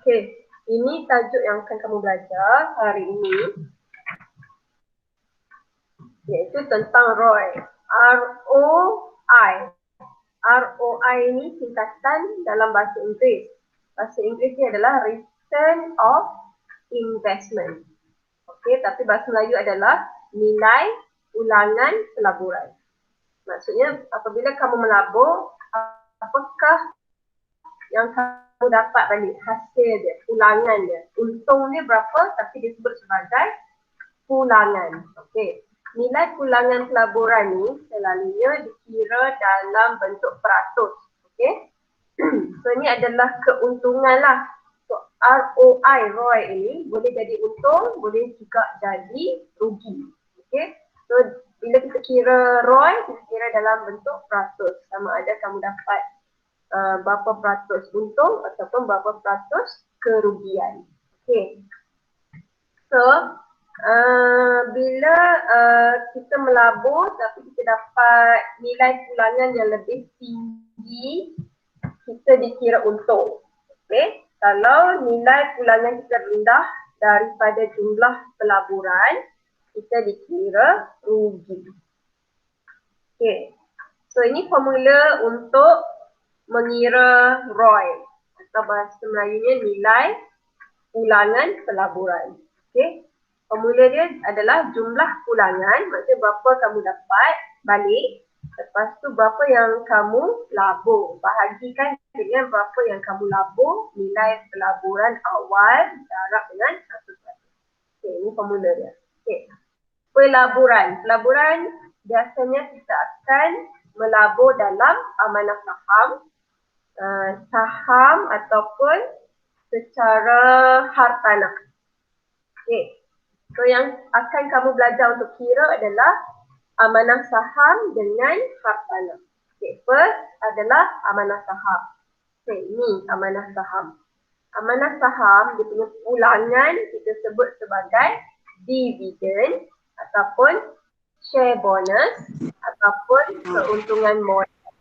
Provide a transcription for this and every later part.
Okey, ini tajuk yang akan kamu belajar hari ini, iaitu tentang ROI. R-O-I. ROI ini singkatan dalam bahasa Inggeris. Bahasa Inggeris ni adalah Return of Investment. Okey, tapi bahasa Melayu adalah nilai ulangan pelaburan. Maksudnya apabila kamu melabur, apakah yang kamu dapat balik, hasil dia, ulangan dia. Untung dia berapa tapi disebut sebagai pulangan. Okey. Nilai pulangan pelaburan ni selalunya dikira dalam bentuk peratus. Okey. So ini adalah keuntungan lah. So ROI ini boleh jadi untung, boleh juga jadi rugi. Okey. So bila kita kira ROI, kita kira dalam bentuk peratus. Sama ada kamu dapat berapa peratus untung ataupun berapa peratus kerugian. Okey. So bila kita melabur tapi kita dapat nilai pulangan yang lebih tinggi, kita dikira untung. Okey. Kalau nilai pulangan kita rendah daripada jumlah pelaburan, kita dikira rugi. Okey. So ini formula untuk mengira ROI atau bahasa Melayunya nilai pulangan pelaburan. Okey. Formula dia adalah jumlah pulangan, maksudnya berapa kamu dapat balik, lepas tu berapa yang kamu labur, bahagikan dengan berapa yang kamu labur, nilai pelaburan awal darab dengan 1%. Okey, ini formula dia. Okey. Pelaburan biasanya kita akan melabur dalam amanah saham ataupun secara hartanah. Okey. So yang akan kamu belajar untuk kira adalah amanah saham dengan hartanah. Okey, first adalah amanah saham. Okey, ini amanah saham. Amanah saham dia punya pulangan kita sebut sebagai dividen ataupun share bonus ataupun keuntungan modal.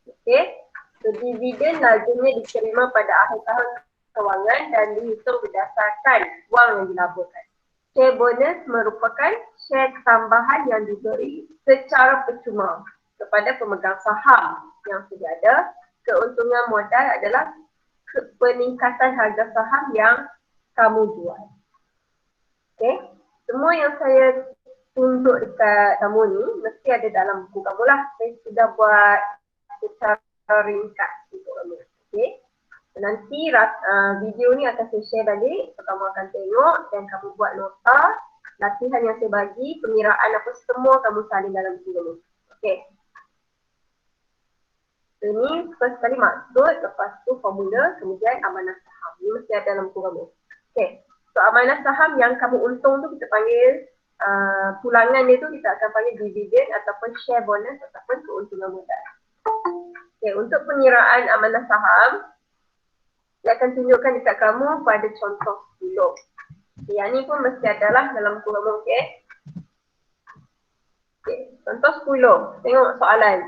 Okey. So, dividen lazimnya diterima pada akhir tahun kewangan dan dihitung berdasarkan wang yang dilaburkan. Share bonus merupakan share tambahan yang diberi secara percuma kepada pemegang saham yang sudah ada. Keuntungan modal adalah peningkatan harga saham yang kamu jual. Okey, semua yang saya tunjuk dekat kamu ni mesti ada dalam buku kamu lah. Saya sudah buat secara ringkas untuk kamu. Okey. Nanti video ni akan saya share balik, so kamu akan tengok dan kamu buat nota latihan yang saya bagi, pengiraan apa semua kamu salin dalam buku ni. Okey. So ni first kali maksud, lepas tu formula, kemudian amanah saham. Ni mesti ada dalam buku kamu. Okey. So amanah saham yang kamu untung tu kita panggil pulangan dia tu kita akan panggil dividen ataupun share bonus ataupun keuntungan modal. Okey, untuk pengiraan amanah saham saya akan tunjukkan dekat kamu pada contoh 10. Okay, yang ni pun mesti adalah dalam buku kamu, okey? Okay, contoh 10. Tengok soalan.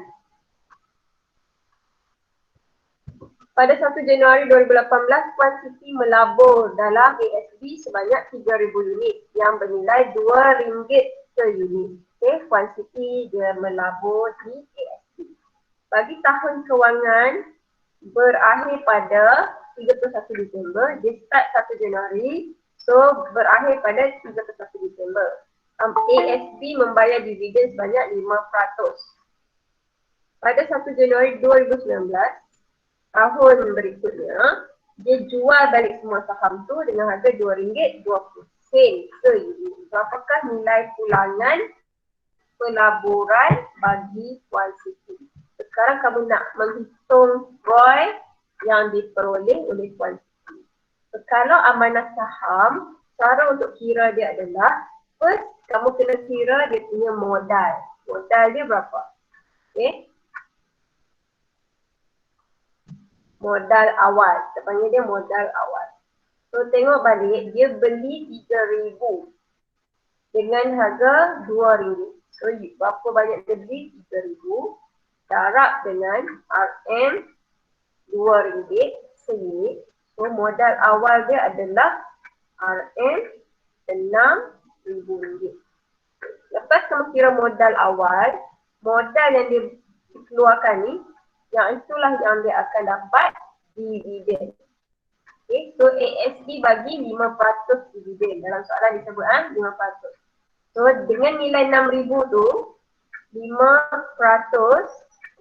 Pada 1 Januari 2018, Puan Siti melabur dalam ASB sebanyak 3,000 unit yang bernilai RM2 per unit. Okay, Puan Siti dia melabur di ASB. Bagi tahun kewangan berakhir pada 31 Disember, dia start 1 Januari, so berakhir pada 31 Disember. ASB membayar dividen sebanyak 5%. Pada 1 Januari 2019, tahun berikutnya, dia jual balik semua saham tu dengan harga RM2.20 per unit. Berapakah nilai pulangan pelaburan bagi Puan Siti? Sekarang kamu nak menghitung ROI yang diperoleh oleh Puan Siti. Kalau amanah saham, cara untuk kira dia adalah first, kamu kena kira dia punya modal. Modal dia berapa? Okay. Modal awal. Kita panggil dia modal awal. So tengok balik, dia beli 3,000 dengan harga RM2. So berapa banyak dia beli? 3,000 darab dengan RM RM2 seunit. So modal awal dia adalah RM6,000. Lepas kamu kira modal awal, modal yang dia keluarkan ni, yang itulah yang dia akan dapat dividen. Okay, so ASB bagi 5% dividen. Dalam soalan disebut 5%. So dengan nilai 6,000 tu, 5%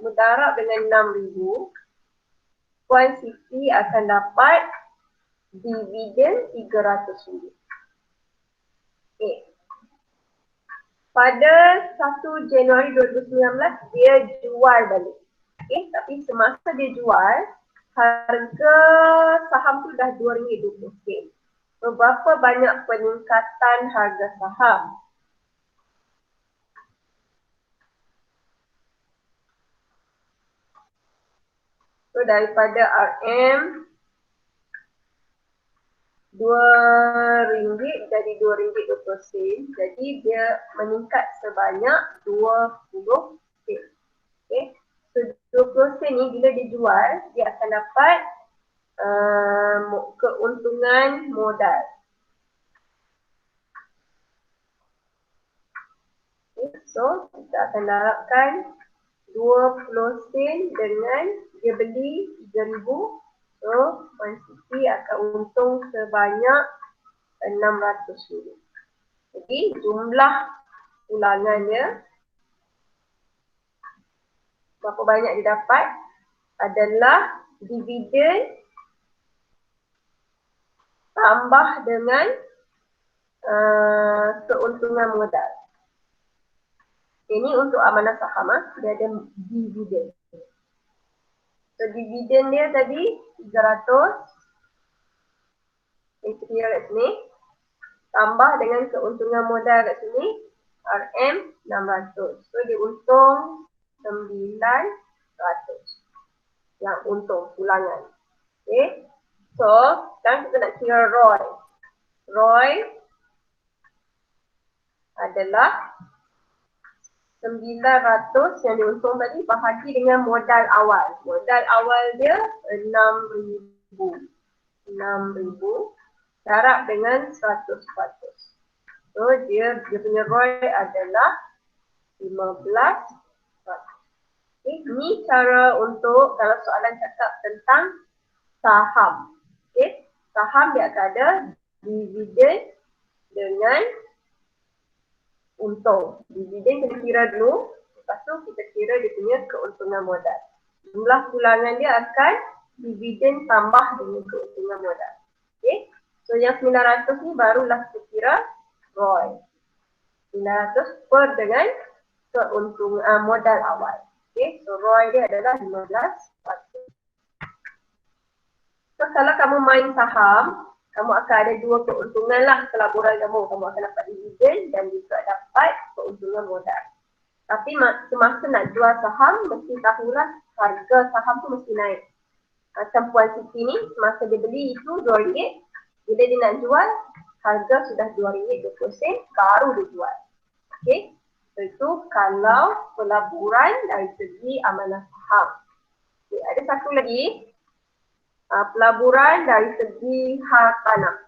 mudarab dengan 6,000, Puan Siti akan dapat dividen RM300. Okay. Pada 1 Januari 2019 dia jual balik. Okay, tapi semasa dia jual, harga saham tu dah RM2.20. So, berapa banyak peningkatan harga saham? So, daripada RM RM2 jadi RM2.20. Jadi dia meningkat sebanyak 20 sen. Okay. So 20 sen ni bila dijual, dia akan dapat keuntungan modal. Okay. So kita akan darabkan 20 sen dengan dia beli 3,000. So, Puan Siti akan untung sebanyak RM600. Jadi, jumlah ulangan dia, berapa banyak dia dapat adalah dividen tambah dengan keuntungan modal. Ini untuk amanah saham, dia ada dividen. So, dividen dia tadi 300. Kita kira kat sini. Tambah dengan keuntungan modal kat sini. RM600. So, dia untung 900. Yang untung ulangan. Okay. So, sekarang kita nak kira ROI. ROI adalah 900 yang diuntung tadi bahagi dengan modal awal. Modal awal dia 6,000. 6,000 darab dengan 100%. So dia punya ROI adalah 15%. Okay, ini cara untuk kalau soalan cakap tentang saham. Okay, saham dia akan ada dividen dengan untung. Dividen kita kira dulu, lepas tu kita kira dia punya keuntungan modal. Jumlah pulangan dia akan dividen tambah dengan keuntungan modal. Okay. So yang 900 ni barulah kita kira ROI. 900 per dengan keuntungan modal awal. Okay. So ROI dia adalah 15%. So kalau kamu main saham, kamu akan ada dua keuntungan lah pelaburan kamu. Kamu akan dapat dividen dan juga dapat keuntungan modal. Tapi semasa nak jual saham, mesti tahulah harga saham tu mesti naik. Macam Puan Siti ni, semasa dia beli itu RM2. Bila dia nak jual, harga sudah RM2.20 baru dia jual. Okay. So itu kalau pelaburan dari segi amanah saham. Okay. Ada satu lagi. Pelaburan dari segi hartanah.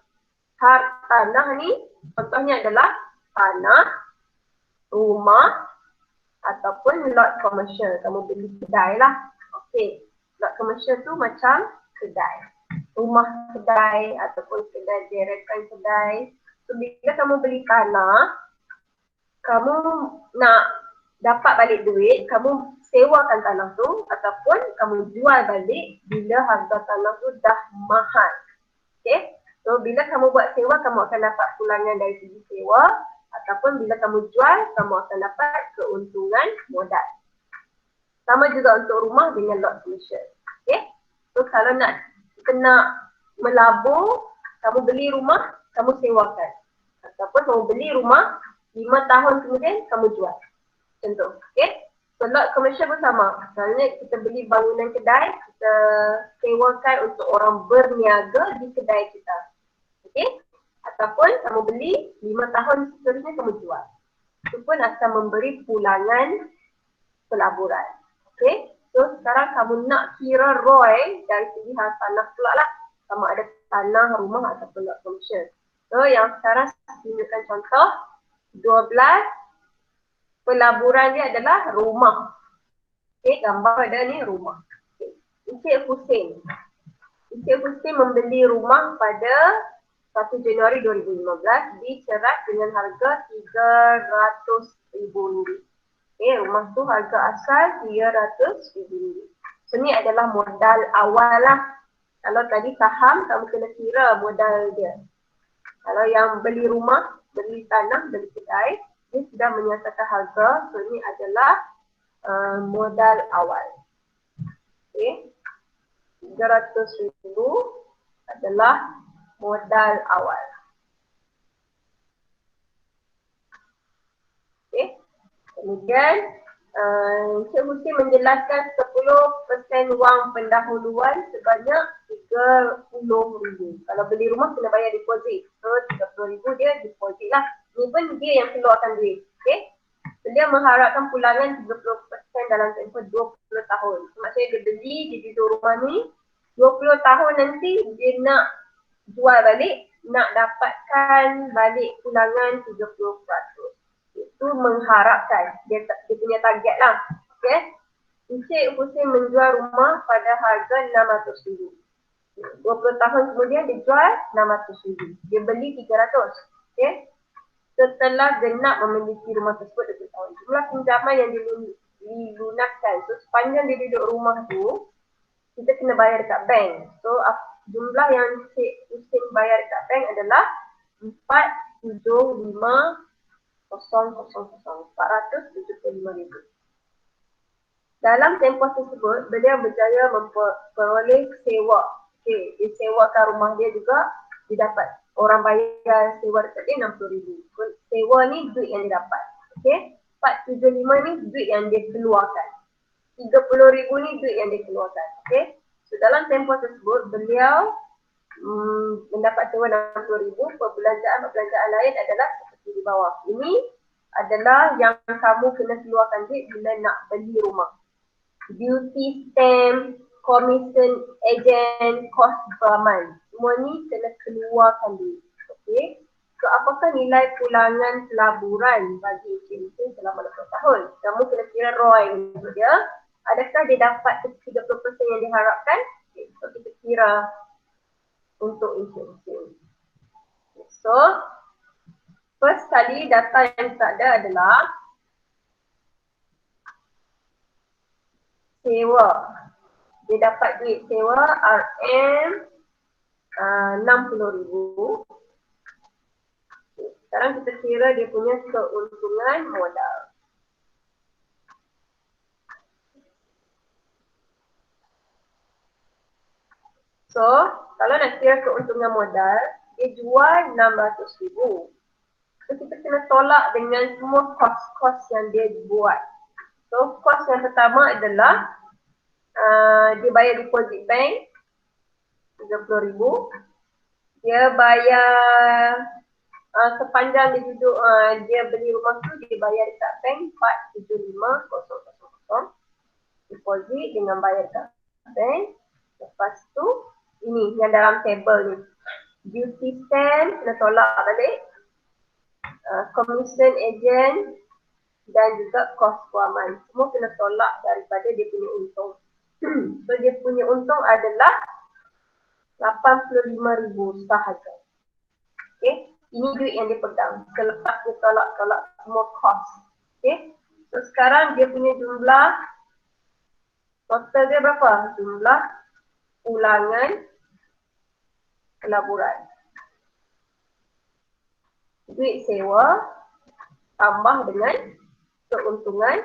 Hartanah ni contohnya adalah tanah, rumah ataupun lot komersial. Kamu beli kedai lah. Okey, lot komersial tu macam kedai. Rumah kedai ataupun kedai deretan kedai. So bila kamu beli tanah, kamu nak dapat balik duit, kamu sewakan tanah tu ataupun kamu jual balik bila harga tanah tu dah mahal. Okay. So bila kamu buat sewa, kamu akan dapat pulangan dari segi sewa ataupun bila kamu jual, kamu akan dapat keuntungan modal. Sama juga untuk rumah dengan lot komersial. Okay. So kalau kita nak melabur, kamu beli rumah, kamu sewakan. Ataupun kamu beli rumah, 5 tahun kemudian kamu jual. Contoh. Okay. So lot komersial pun sama. Misalnya kita beli bangunan kedai, kita sewakan untuk orang berniaga di kedai kita. Okay. Ataupun kamu beli 5 tahun seterusnya kamu jual. Itu pun akan memberi pulangan pelaburan. Okay. So sekarang kamu nak kira ROI dari segi hartanah pula lah. sama ada tanah, rumah ataupun lot commercial. So yang sekarang saya tunjukkan contoh 12 pelaburan dia adalah rumah. Okey, gambar ada ni rumah. Okay. Encik Hussein. Encik Hussein membeli rumah pada 1 Januari 2015 diceras dengan harga RM300,000. Okay, rumah tu harga asal RM300,000. So ni adalah modal awal lah. Kalau tadi saham, kamu kena kira modal dia. Kalau yang beli rumah, beli tanah, beli kedai, dia sudah menyatakan harga. So ni adalah modal awal. Okay. RM300,000 adalah modal awal. Okay. Kemudian, Encik Hussein menjelaskan 10% wang pendahuluan sebanyak RM30,000. Kalau beli rumah kena bayar deposit. So RM30,000 dia deposit lah. Ni pun dia yang keluarkan duit. Okay. Beliau mengharapkan pulangan 30% dalam tempoh 20 tahun. Maksudnya dia beli, dia duduk rumah ni, 20 tahun nanti dia nak jual balik, nak dapatkan balik pulangan 30%. Itu mengharapkan, dia punya target lah. Okay. Encik Hussein menjual rumah pada harga RM600,000. 20 tahun kemudian dia jual RM600,000. Dia beli RM300,000. Okay. Setelah genap memiliki rumah tersebut 20 tahun, jumlah pinjaman yang dilunaskan. So sepanjang dia duduk rumah tu, kita kena bayar dekat bank. So jumlah yang Encik Hussein bayar dekat bank adalah 475,000. Dalam tempoh tersebut, beliau berjaya memperoleh sewa. Okay, dia sewakan rumah dia juga, dia dapat. Orang bayar sewa dekat dia RM60,000. Sewa ni duit yang dia dapat. Okay. 475 ni duit yang dia keluarkan. RM30,000 ni duit yang dia keluarkan. Okay. So dalam tempoh tersebut, beliau mendapat sewa RM60,000. Perbelanjaan lain adalah seperti di bawah. Ini adalah yang kamu kena keluarkan duit bila nak beli rumah. Duty stamp, commission agent, kos beraman. Semua ni kena keluarkan duit. Okey. So apakah nilai pulangan pelaburan bagi Encik Hussein selama 20 tahun? Kamu kena kira ROI untuk dia. Adakah dia dapat 30% yang diharapkan? Okay. So kita kira untuk Encik Hussein. So first kali data yang kita ada adalah sewa. Dia dapat duit sewa RM60,000. Sekarang kita kira dia punya keuntungan modal. So, kalau nak kira keuntungan modal, dia jual RM600,000. So, kita kena tolak dengan semua kos-kos yang dia buat. So, kos yang pertama adalah dia bayar deposit bank RM30,000. Dia bayar sepanjang dia duduk, dia beli rumah tu, dia bayar dekat bank 475,000 deposit dengan bayar dekat bank. Lepas tu ini yang dalam table ni, duty stamp kena tolak balik, commission agent dan juga kos kewangan, semua kena tolak daripada dia punya untung. So dia punya untung adalah RM85,000 sahaja. Okay, ini duit yang dia pegang selepas dia tolak semua kos. Okay, so sekarang dia punya jumlah total dia berapa? Jumlah pulangan pelaburan. Duit sewa tambah dengan keuntungan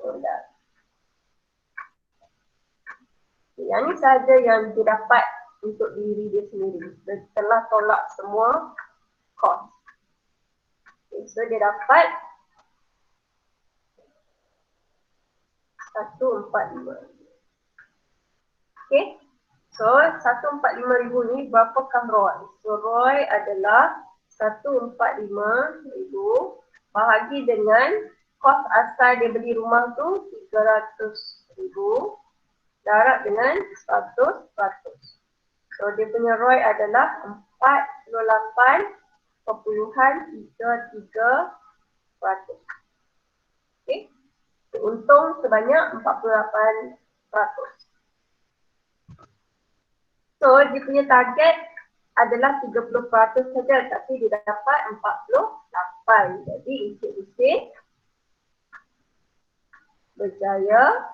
modal. Yang ni sahaja yang dia dapat untuk diri dia sendiri setelah tolak semua kos. Okay, so dia dapat 145. Okay, so 145,000 ni berapakah ROI? So ROI adalah 145,000 bahagi dengan kos asal dia beli rumah tu 300,000 darab dengan 100%. So So dia punya ROI adalah 48.33%. Okay. Untung sebanyak 48%. So dia punya target adalah 30% saja, tapi dia dapat 48. Jadi Encik Hussein berjaya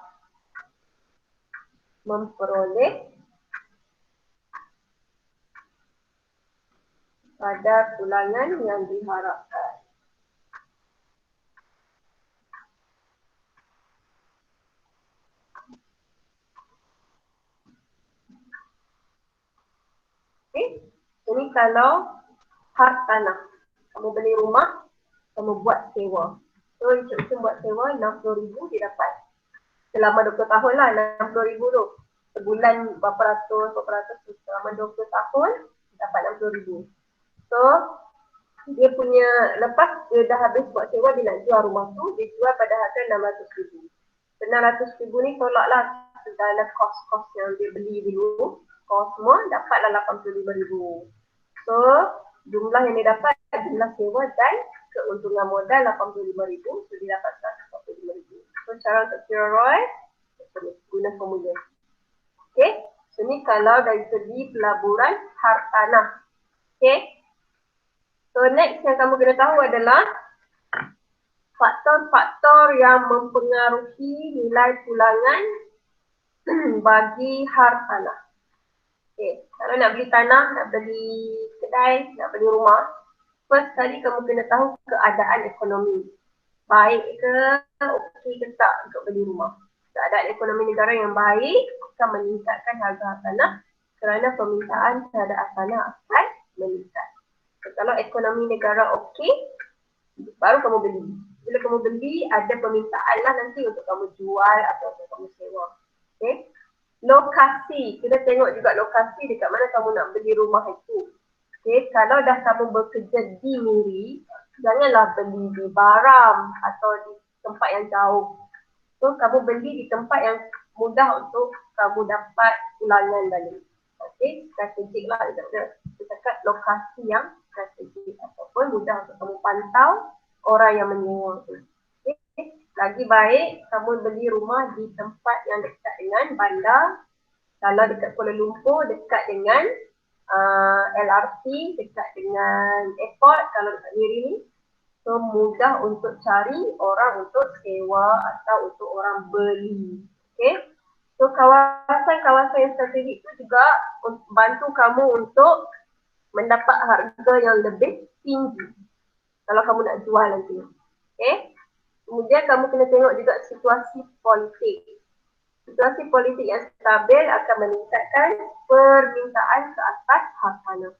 memperoleh kadar pulangan yang diharapkan. Okay. Ini kalau hartanah. Kamu beli rumah, kamu buat sewa. So, Encik Hussein buat sewa RM60,000, dia dapat selama 20 tahun lah RM60,000 tu. Sebulan berapa ratus, selama 20 tahun, dapat RM60,000. So, dia punya, lepas dia dah habis buat sewa, dia nak jual rumah tu, dia jual pada harga RM600,000. RM600,000 ni tolaklah segala kos-kos yang dia beli dulu, kos semua, dapatlah RM85,000. So, jumlah yang dia dapat, jumlah sewa dan keuntungan modal RM85,000, so dia dapat RM145,000. So, cara untuk kira ROI, guna formula. Okay, so ni kalau dari segi pelaburan hartanah. Okay, so next yang kamu kena tahu adalah faktor-faktor yang mempengaruhi nilai pulangan bagi hartanah. Okay, kalau nak beli tanah, nak beli kedai, nak beli rumah, first kali kamu kena tahu keadaan ekonomi. Baik ke, okey ke tak untuk beli rumah. Keadaan ekonomi negara yang baik akan meningkatkan harga tanah kerana permintaan terhadap tanah akan meningkat. So, kalau ekonomi negara okey, baru kamu beli. Bila kamu beli, ada permintaan lah nanti untuk kamu jual atau untuk kamu sewa. Okay. Lokasi, kita tengok juga lokasi dekat mana kamu nak beli rumah itu. Okay. Kalau dah kamu bekerja di Miri, janganlah beli di Baram atau di tempat yang jauh. So, kamu beli di tempat yang mudah untuk kamu dapat pulangan balik. Okay, strategik lah. Kita cakap lokasi yang strategik ataupun mudah untuk kamu pantau orang yang menyewa tu. Okay. Lagi baik kamu beli rumah di tempat yang dekat dengan bandar. Kalau dekat Kuala Lumpur, dekat dengan LRT, dekat dengan airport. Kalau dekat Miri ni, so mudah untuk cari orang untuk sewa atau untuk orang beli. Okay. So kawasan-kawasan yang strategik itu juga bantu kamu untuk mendapat harga yang lebih tinggi kalau kamu nak jual nanti. Okay. Kemudian kamu kena tengok juga situasi politik. Situasi politik yang stabil akan meningkatkan permintaan ke atas hartanah.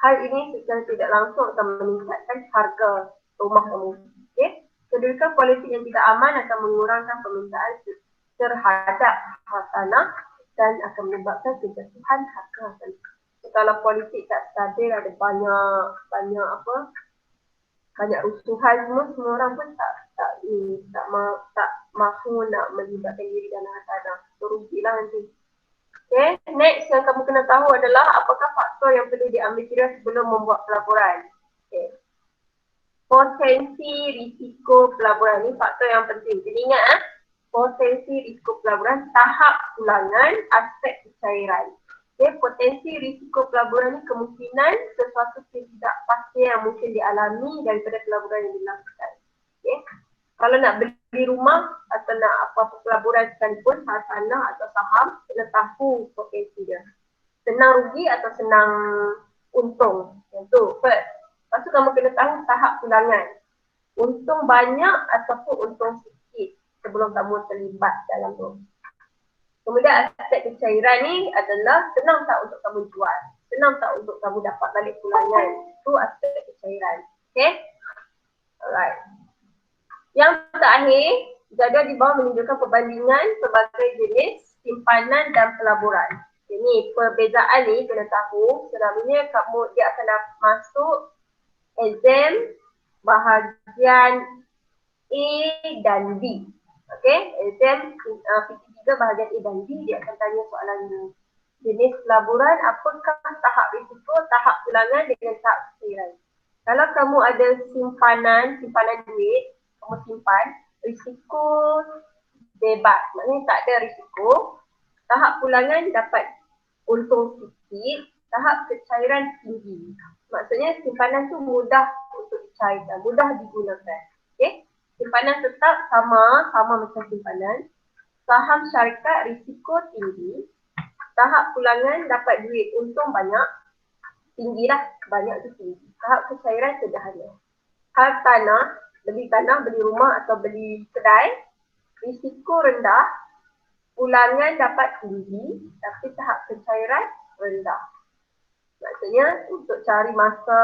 Hal ini secara tidak langsung akan meningkatkan harga rumah kamu. Okay. Kedudukan politik yang tidak aman akan mengurangkan permintaan terhadap hartanah dan akan menyebabkan kejatuhan harga hartanah. So, kalau politik tak stabil, ada banyak rusuhan semua orang pun tak mahu nak melibatkan diri dalam hartanah. So, rugilah nanti. Okay, next yang kamu kena tahu adalah apakah faktor yang perlu diambil kira sebelum membuat pelaburan. Okay. Potensi risiko pelaburan ni faktor yang penting. Jadi ingat potensi risiko pelaburan, tahap pulangan, aspek kecairan. Okay, potensi risiko pelaburan ni kemungkinan sesuatu ketidakpastian yang mungkin dialami daripada pelaburan yang dilakukan. Okay. Kalau nak beli rumah atau nak apa-apa pelaburan sekalipun, hartanah atau saham, kena tahu potensi dia. Senang rugi atau senang untung. Yang tu, first. Lepas tu kamu kena tahu tahap pulangan. Untung banyak ataupun untung sikit sebelum kamu terlibat dalam tu. Kemudian aspek kecairan ni adalah senang tak untuk kamu jual. Senang tak untuk kamu dapat balik pulangan. Itu aspek kecairan. Okay? Alright. Yang terakhir, jadual di bawah menunjukkan perbandingan pelbagai jenis simpanan dan pelaburan. Ini perbezaan ni kena tahu, sebenarnya dia akan masuk exam bahagian A dan B. Okey, exam PT3 bahagian A dan B dia akan tanya soalan ni. jenis pelaburan, apakah tahap risiko, tahap pulangan dengan tahap kecairan. Kalau kamu ada simpanan duit, kamu simpan, risiko bebas, maknanya tak ada risiko. Tahap pulangan dapat untung sikit, tahap kecairan tinggi. Maksudnya simpanan tu mudah untuk dicairkan, mudah digunakan. Okay? Simpanan tetap sama macam simpanan. Saham syarikat risiko tinggi, tahap pulangan dapat duit untung banyak, tinggilah, banyak tu tinggi. Tahap kecairan sederhana. Hal tanah, beli tanah, beli rumah atau beli kedai, risiko rendah, pulangan dapat tinggi tapi tahap pencairan rendah. Maksudnya untuk cari masa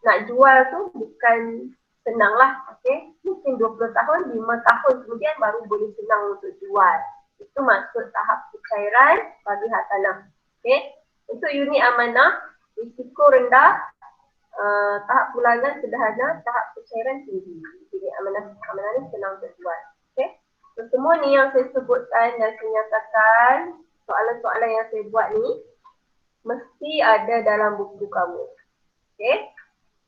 nak jual tu bukan senang lah. Okay? Mungkin 20 tahun, 5 tahun kemudian baru boleh senang untuk jual. Itu maksud tahap pencairan bagi hak tanah. Okay? Untuk unit amanah, risiko rendah, tahap pulangan sederhana, tahap pencairan tinggi. Unit amanah ni senang untuk jual. Okay? So, semua ni yang saya sebutkan dan saya nyatakan, soalan-soalan yang saya buat ni, mesti ada dalam buku kamu. Okay?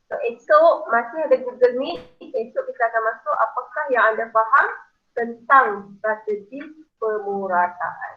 So, esok masih ada Google Meet. Esok kita akan masuk apakah yang anda faham tentang strategi pemurataan.